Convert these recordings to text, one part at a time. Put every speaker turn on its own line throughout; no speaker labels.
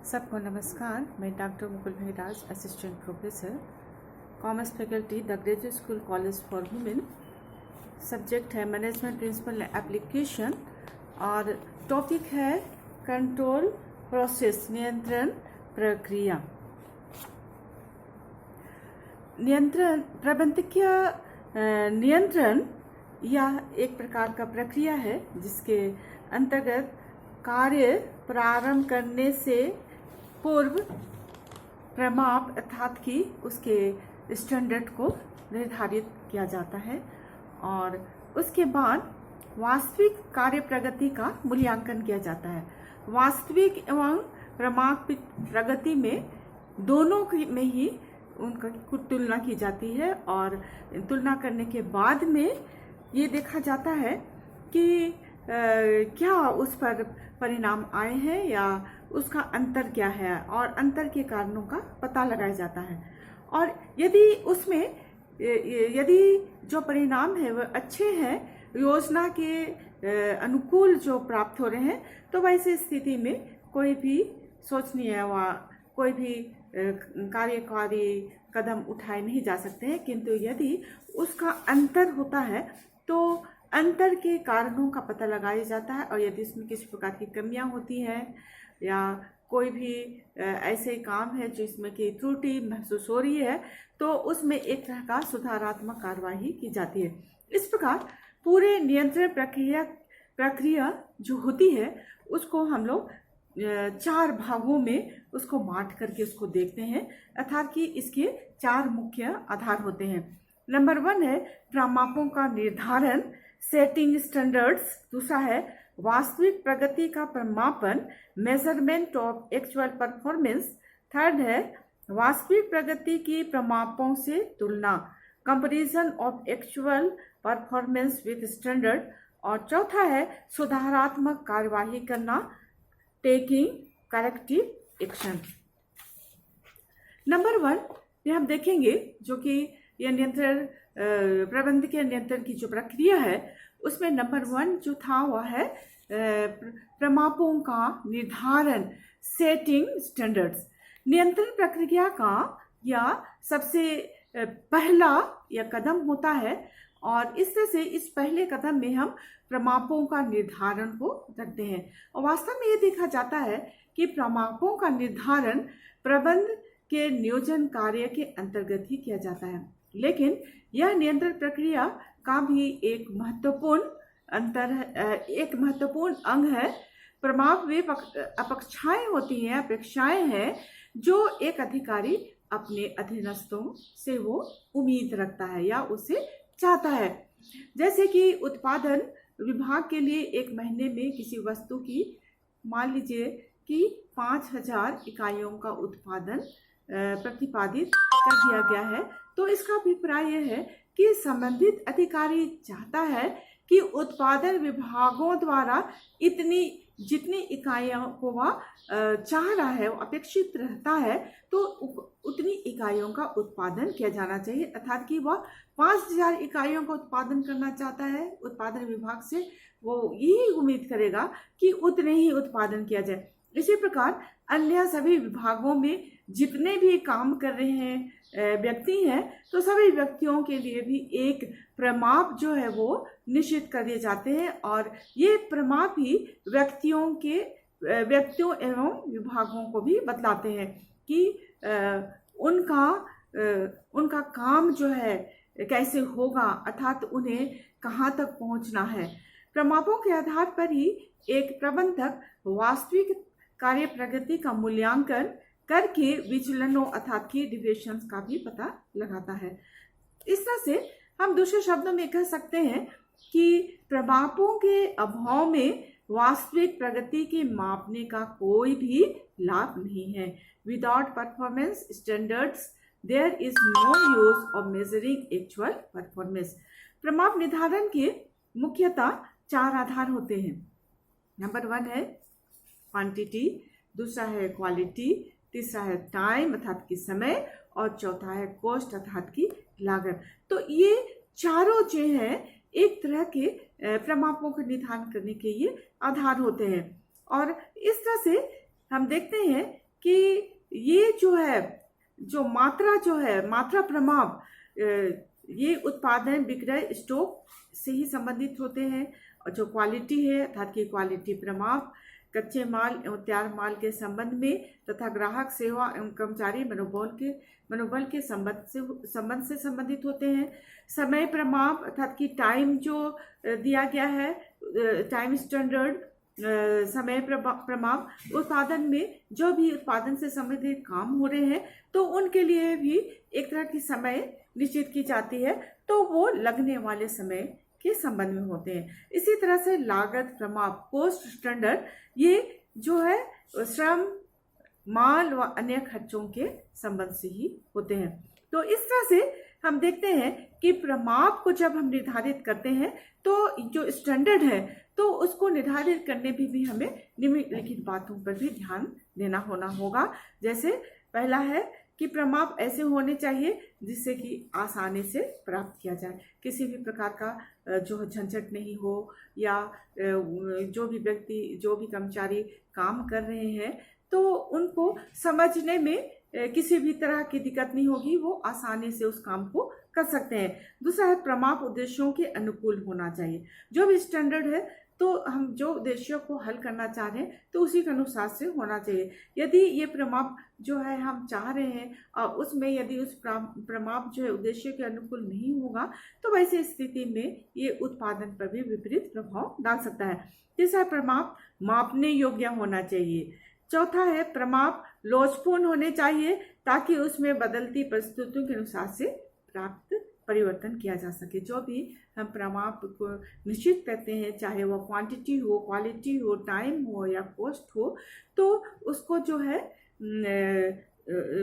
सबको नमस्कार। मैं doctor Mukul Bhairaj, assistant professor, commerce faculty, the graduate school college for women. Subject है मैनेजमेंट प्रिंसिपल एप्लीकेशन और टॉपिक है कंट्रोल प्रोसेस, नियंत्रण प्रक्रिया। नियंत्रण प्रबंधकीय नियंत्रण यह एक प्रकार का प्रक्रिया है जिसके अंतर्गत कार्य प्रारंभ करने से पूर्व प्रमाप अर्थात कि उसके स्टैंडर्ड को निर्धारित किया जाता है और उसके बाद वास्तविक कार्य प्रगति का मूल्यांकन किया जाता है। वास्तविक एवं प्रमापित प्रगति में दोनों में ही उनका तुलना की जाती है और तुलना करने के बाद में ये देखा जाता है कि क्या उस पर परिणाम आए हैं या उसका अंतर क्या है और अंतर के कारणों का पता लगाया जाता है। और यदि जो परिणाम है वह अच्छे हैं, योजना के अनुकूल जो प्राप्त हो रहे हैं, तो वैसे स्थिति में कोई भी सोचनीय व कोई भी कार्यकारी कदम उठाए नहीं जा सकते हैं। किंतु यदि उसका अंतर होता है तो अंतर के कारणों का पता लगाया जाता है और यदि इसमें किसी प्रकार की कमियां होती हैं या कोई भी ऐसे काम है जिसमें कि त्रुटि महसूस हो रही है तो उसमें एक तरह का सुधारात्मक कार्यवाही की जाती है। इस प्रकार पूरे नियंत्रण प्रक्रिया जो होती है उसको हम लोग 4 भागों में उसको बांट करके उसको देखते हैं, अर्थात कि इसके 4 मुख्य आधार होते हैं। नंबर 1 है प्रमापों का निर्धारण, सेटिंग स्टैंडर्ड्स। दूसरा है वास्तविक प्रगति का प्रमापन, measurement of actual performance. Third है वास्तविक प्रगति की प्रमापों से तुलना, comparison of actual performance with standard. और चौथा है सुधारात्मक कार्यवाही करना, टेकिंग करेक्टिव एक्शन। नंबर 1 ये हम देखेंगे जो कि यह नियंत्रण प्रबंधकीय नियंत्रण की जो प्रक्रिया है उसमें नंबर 1 जो था वह है प्रमापों का निर्धारण, सेटिंग स्टैंडर्ड्स। नियंत्रण प्रक्रिया का यह सबसे पहला यह कदम होता है और इस तरह से इस पहले कदम में हम प्रमापों का निर्धारण को रखते हैं। और वास्तव में ये देखा जाता है कि प्रमापों का निर्धारण प्रबंध के नियोजन कार्य के अंतर्गत ही किया जाता है, लेकिन यह नियंत्रण प्रक्रिया का भी एक महत्वपूर्ण अंग है। प्रमाप वे अपेक्षाएं होती हैं, अपेक्षाएं हैं जो एक अधिकारी अपने अधीनस्थों से वो उम्मीद रखता है या उसे चाहता है। जैसे कि उत्पादन विभाग के लिए एक महीने में किसी वस्तु की मान लीजिए कि 5000 इकाइयों का उत्पादन प्रतिपादित कर दिया गया है, तो इसका अभिप्राय यह है कि संबंधित अधिकारी चाहता है कि उत्पादन विभागों द्वारा जितनी इकाइयों को वह चाह रहा है, वो अपेक्षित रहता है, तो उतनी इकाइयों का उत्पादन किया जाना चाहिए। अर्थात कि वह 5000 इकाइयों का उत्पादन करना चाहता है, उत्पादन विभाग से वो यही उम्मीद करेगा कि उतने ही उत्पादन किया जाए। इसी प्रकार अन्य सभी विभागों में जितने भी काम कर रहे हैं व्यक्ति हैं, तो सभी व्यक्तियों के लिए भी एक प्रमाप जो है वो निश्चित कर दिए जाते हैं और ये प्रमाप ही व्यक्तियों एवं विभागों को भी बतलाते हैं कि उनका काम जो है कैसे होगा, अर्थात उन्हें कहाँ तक पहुँचना है। प्रमापों के आधार पर ही एक प्रबंधक वास्तविक कार्य प्रगति का मूल्यांकन करके विचलनों अर्थात की डिविएशंस का भी पता लगाता है। इस तरह से हम दूसरे शब्दों में कह सकते हैं कि प्रमापों के अभाव में वास्तविक प्रगति के मापने का कोई भी लाभ नहीं है। Without performance standards there is no use of measuring actual performance. प्रमाप निर्धारण के मुख्यतः 4 आधार होते हैं। नंबर 1 है क्वांटिटी, दूसरा है क्वालिटी, तीसरा है टाइम अर्थात कि समय और चौथा है कॉस्ट अर्थात की लागत। तो ये चारों जो हैं एक तरह के प्रमापों का निर्धारण करने के ये आधार होते हैं। और इस तरह से हम देखते हैं कि ये जो है, जो मात्रा प्रमाप, ये उत्पादन, विक्रय, स्टॉक से ही संबंधित होते हैं। और जो क्वालिटी है अर्थात की क्वालिटी प्रमाप कच्चे माल एवं तैयार माल के संबंध में तथा ग्राहक सेवा एवं कर्मचारी मनोबल के संबंध से संबंधित होते हैं। समय प्रमाप अर्थात कि टाइम जो दिया गया है, टाइम स्टैंडर्ड, समय प्रमाप उत्पादन में जो भी उत्पादन से संबंधित काम हो रहे हैं तो उनके लिए भी एक तरह की समय निश्चित की जाती है, तो वो लगने वाले समय के संबंध में होते हैं। इसी तरह से लागत प्रमाप, कॉस्ट स्टैंडर्ड, ये जो है श्रम, माल व अन्य खर्चों के संबंध से ही होते हैं। तो इस तरह से हम देखते हैं कि प्रमाप को जब हम निर्धारित करते हैं तो जो स्टैंडर्ड है तो उसको निर्धारित करने में भी हमें निम्नलिखित बातों पर भी ध्यान देना होगा। जैसे पहला है कि प्रमाप ऐसे होने चाहिए जिससे कि आसानी से प्राप्त किया जाए, किसी भी प्रकार का जो झंझट नहीं हो, या जो भी व्यक्ति, जो भी कर्मचारी काम कर रहे हैं तो उनको समझने में किसी भी तरह की दिक्कत नहीं होगी, वो आसानी से उस काम को कर सकते हैं। दूसरा है प्रमाप उद्देश्यों के अनुकूल होना चाहिए। जो भी स्टैंडर्ड है तो हम जो उद्देश्यों को हल करना चाह रहे हैं तो उसी के अनुसार से होना चाहिए। यदि ये प्रमाप जो है हम चाह रहे हैं और उसमें यदि उस प्रमाप जो है उद्देश्य के अनुकूल नहीं होगा तो वैसे स्थिति में ये उत्पादन पर भी विपरीत प्रभाव डाल सकता है। तीसरा, प्रमाप मापने योग्य होना चाहिए। चौथा है प्रमाप लोचपूर्ण होने चाहिए ताकि उसमें बदलती परिस्थितियों के अनुसार से प्राप्त परिवर्तन किया जा सके। जो भी हम प्रमाप को निश्चित करते हैं, चाहे वो क्वांटिटी हो, क्वालिटी हो, टाइम हो या कॉस्ट हो, तो उसको जो है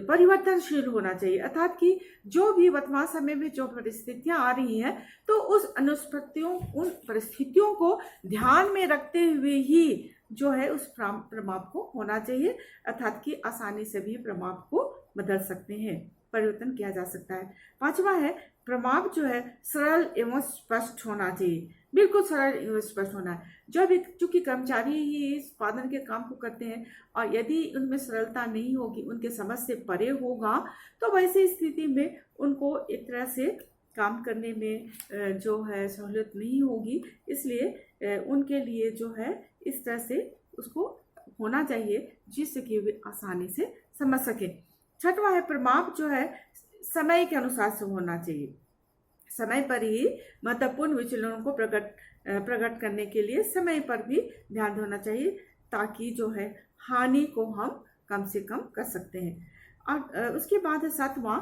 परिवर्तनशील होना चाहिए। अर्थात कि जो भी वर्तमान समय में जो परिस्थितियां आ रही हैं तो उन परिस्थितियों को ध्यान में रखते हुए ही जो है उस प्रमाप को होना चाहिए। अर्थात कि आसानी से भी प्रमाप को बदल सकते हैं, परिवर्तन किया जा सकता है। पांचवा है प्रमाप जो है सरल एवं स्पष्ट होना चाहिए, बिल्कुल सरल एवं स्पष्ट होना है। जब चूंकि कर्मचारी ही इस उत्पादन के काम को करते हैं और यदि उनमें सरलता नहीं होगी, उनके समझ से परे होगा, तो वैसी स्थिति में उनको एक तरह से काम करने में जो है सहूलियत नहीं होगी। इसलिए उनके लिए जो है इस तरह से उसको होना चाहिए जिससे कि वे आसानी से समझ सके। छठवां है प्रमाप जो है समय के अनुसार से होना चाहिए। समय पर ही महत्वपूर्ण विचलनों को प्रकट करने के लिए समय पर भी ध्यान देना चाहिए ताकि जो है हानि को हम कम से कम कर सकते हैं। और उसके बाद है सातवां,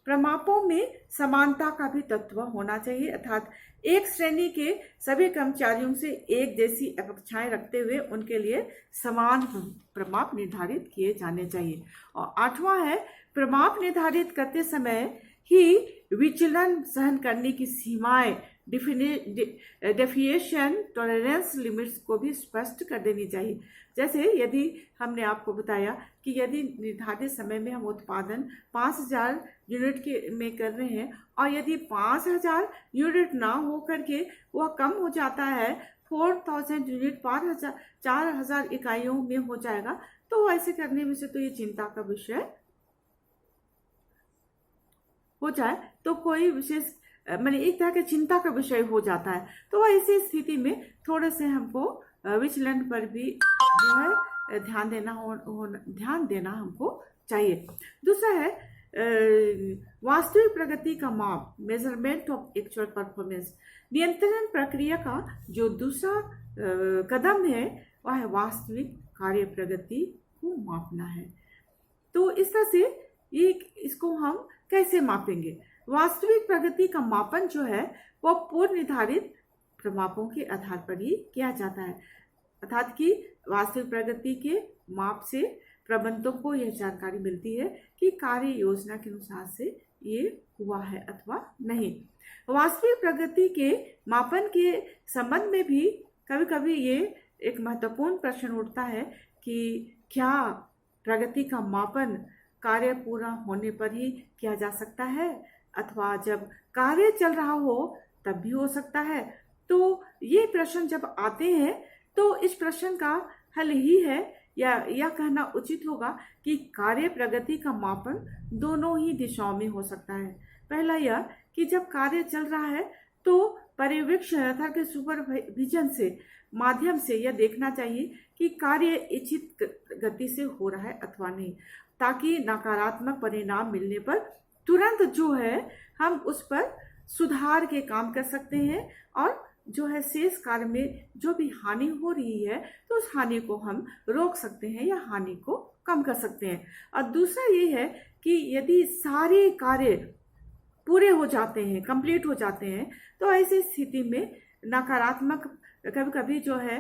प्रमापों में समानता का भी तत्व होना चाहिए। अर्थात एक श्रेणी के सभी कर्मचारियों से एक जैसी अपेक्षाएं रखते हुए उनके लिए समान प्रमाप निर्धारित किए जाने चाहिए। और आठवां है प्रमाप निर्धारित करते समय ही विचलन सहन करने की सीमाएं, डेफिएशन टॉलरेंस लिमिट्स को भी स्पष्ट कर देनी चाहिए। जैसे यदि हमने आपको बताया कि यदि निर्धारित समय में हम उत्पादन 5000 यूनिट के में कर रहे हैं और यदि 5000 यूनिट ना हो करके वह कम हो जाता है, 4000 यूनिट 4000 इकाइयों में हो जाएगा, तो ऐसे करने में से तो ये चिंता का विषय हो जाए तो कोई विशेष मैंने एक तरह के चिंता का विषय हो जाता है। तो ऐसी स्थिति में थोड़े से हमको विचलन पर भी जो है ध्यान देना हमको चाहिए। दूसरा है वास्तविक प्रगति का माप, मेजरमेंट ऑफ एक्चुअल परफॉर्मेंस। नियंत्रण प्रक्रिया का जो दूसरा कदम है वह है वास्तविक कार्य प्रगति को मापना है। तो इस तरह से इसको हम कैसे मापेंगे? वास्तविक प्रगति का मापन जो है वह पूर्व निर्धारित प्रमापों के आधार पर ही किया जाता है। अर्थात कि वास्तविक प्रगति के माप से प्रबंधकों को यह जानकारी मिलती है कि कार्य योजना के अनुसार से ये हुआ है अथवा नहीं। वास्तविक प्रगति के मापन के संबंध में भी कभी कभी ये एक महत्वपूर्ण प्रश्न उठता है कि क्या प्रगति का मापन कार्य पूरा होने पर ही किया जा सकता है अथवा जब कार्य चल रहा हो तब भी हो सकता है। तो ये प्रश्न जब आते हैं तो इस प्रश्न का हल ही है या यह कहना उचित होगा कि कार्य प्रगति का मापन दोनों ही दिशाओं में हो सकता है। पहला यह कि जब कार्य चल रहा है तो पर्यवेक्षण अर्थात के सुपरविजन से माध्यम से यह देखना चाहिए कि कार्य इच्छित गति से हो रहा है अथवा नहीं, ताकि नकारात्मक परिणाम मिलने पर तुरंत जो है हम उस पर सुधार के काम कर सकते हैं और जो है शेष कार्य में जो भी हानि हो रही है तो उस हानि को हम रोक सकते हैं या हानि को कम कर सकते हैं। और दूसरा ये है कि यदि सारे कार्य पूरे हो जाते हैं, कंप्लीट हो जाते हैं, तो ऐसी स्थिति में नकारात्मक कभी कभी जो है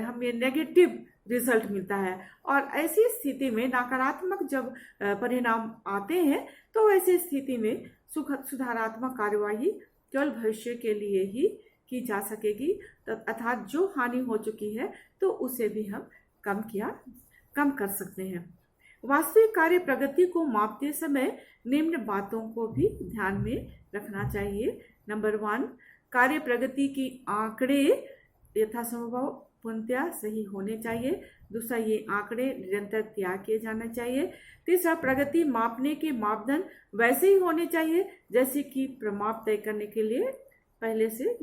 हमें नेगेटिव रिजल्ट मिलता है। और ऐसी स्थिति में नकारात्मक जब परिणाम आते हैं तो ऐसी स्थिति में सुधारात्मक कार्यवाही केवल भविष्य के लिए ही की जा सकेगी, अर्थात जो हानि हो चुकी है तो उसे भी हम कम कर सकते हैं। वास्तविक कार्य प्रगति को मापते समय निम्न बातों को भी ध्यान में रखना चाहिए। नंबर 1, कार्य प्रगति की आंकड़े यथासंभव पूर्णतया सही होने चाहिए। दूसरा, ये आंकड़े निरंतर तैयार किए जाने चाहिए। तीसरा, प्रगति मापने के मापदंड वैसे ही होने चाहिए जैसे कि प्रमाप तय करने के लिए पहले से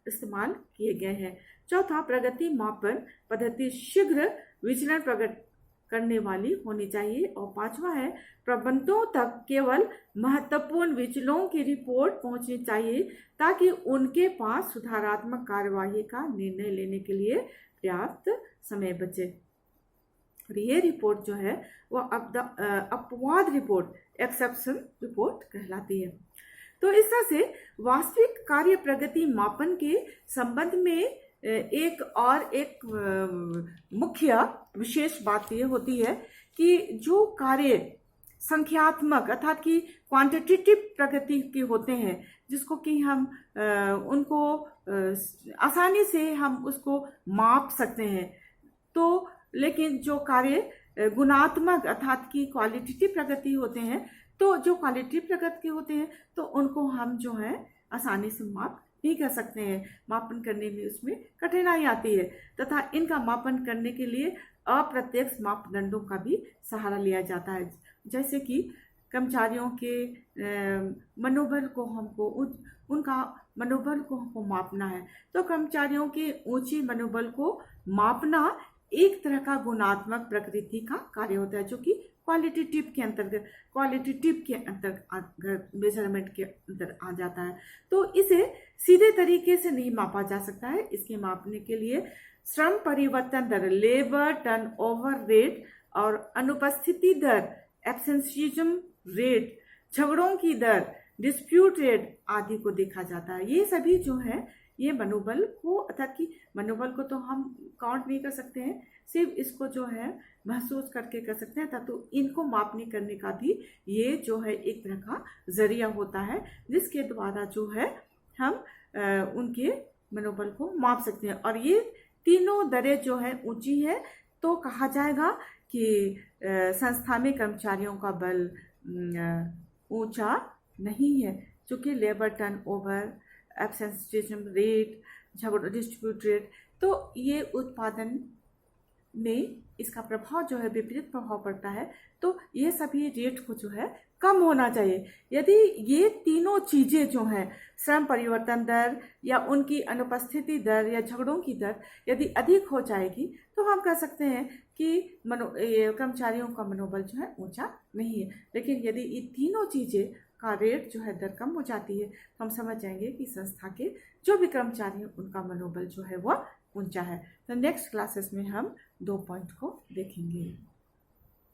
इस्तेमाल किए गए हैं। चौथा, प्रगति मापन पद्धति शीघ्र विचलन प्रकट करने वाली होनी चाहिए। और पांचवा है, प्रबंधकों तक केवल महत्वपूर्ण विचलों की रिपोर्ट पहुंचनी चाहिए ताकि उनके पास सुधारात्मक कार्यवाही का निर्णय लेने के लिए पर्याप्त समय बचे। और ये रिपोर्ट जो है वह अपवाद रिपोर्ट, एक्सेप्शन रिपोर्ट कहलाती है। तो इस तरह से वास्तविक कार्य प्रगति मापन के संबंध में एक मुख्य विशेष बात ये होती है कि जो कार्य संख्यात्मक अर्थात कि क्वांटिटेटिव प्रगति के होते हैं, जिसको कि हम उनको आसानी से हम उसको माप सकते हैं, तो लेकिन जो कार्य गुणात्मक अर्थात कि क्वालिटेटिव प्रगति होते हैं, तो जो क्वालिटेटिव प्रगति के होते हैं तो उनको हम जो है आसानी से माप नहीं कर सकते हैं। मापन करने में उसमें कठिनाई आती है तथा इनका मापन करने के लिए अप्रत्यक्ष मापदंडों का भी सहारा लिया जाता है। जैसे कि कर्मचारियों के मनोबल को उनका मनोबल को हमको मापना है, तो कर्मचारियों के ऊंचे मनोबल को मापना एक तरह का गुणात्मक प्रकृति का कार्य होता है, जो कि क्वालिटेटिव के अंतर्गत मेजरमेंट के अंदर आ जाता है। तो इसे सीधे तरीके से नहीं मापा जा सकता है। इसके मापने के लिए श्रम परिवर्तन दर, लेबर टर्नओवर रेट और अनुपस्थिति दर, एब्सेंटिज्म रेट, झगड़ों की दर, डिस्प्यूट रेट आदि को देखा जाता है। ये सभी जो है ये मनोबल को अर्थात कि मनोबल को तो हम काउंट नहीं कर सकते हैं, सिर्फ इसको जो है महसूस करके कर सकते हैं। तो इनको मापने करने का भी ये जो है एक तरह का जरिया होता है जिसके द्वारा जो है हम उनके मनोबल को माप सकते हैं। और ये तीनों दरें जो है ऊंची है तो कहा जाएगा कि संस्था में कर्मचारियों का बल ऊंचा नहीं है, क्योंकि लेबर टर्नओवर, एब्सेंटिज्म रेट, झगड़ा, डिस्ट्रीब्यूट रेट, तो ये उत्पादन में इसका प्रभाव जो है विपरीत प्रभाव पड़ता है। तो ये सभी रेट को जो है कम होना चाहिए। यदि ये तीनों चीजें जो हैं, श्रम परिवर्तन दर या उनकी अनुपस्थिति दर या झगड़ों की दर यदि अधिक हो जाएगी तो हम कह सकते हैं कि कर्मचारियों का मनोबल जो है ऊंचा नहीं है। लेकिन यदि ये तीनों चीजें का रेट जो है दर कम हो जाती है तो हम समझ जाएंगे कि संस्था के जो भी कर्मचारी हैं उनका मनोबल जो है वह ऊंचा है। तो नेक्स्ट क्लासेस में हम 2 पॉइंट को देखेंगे।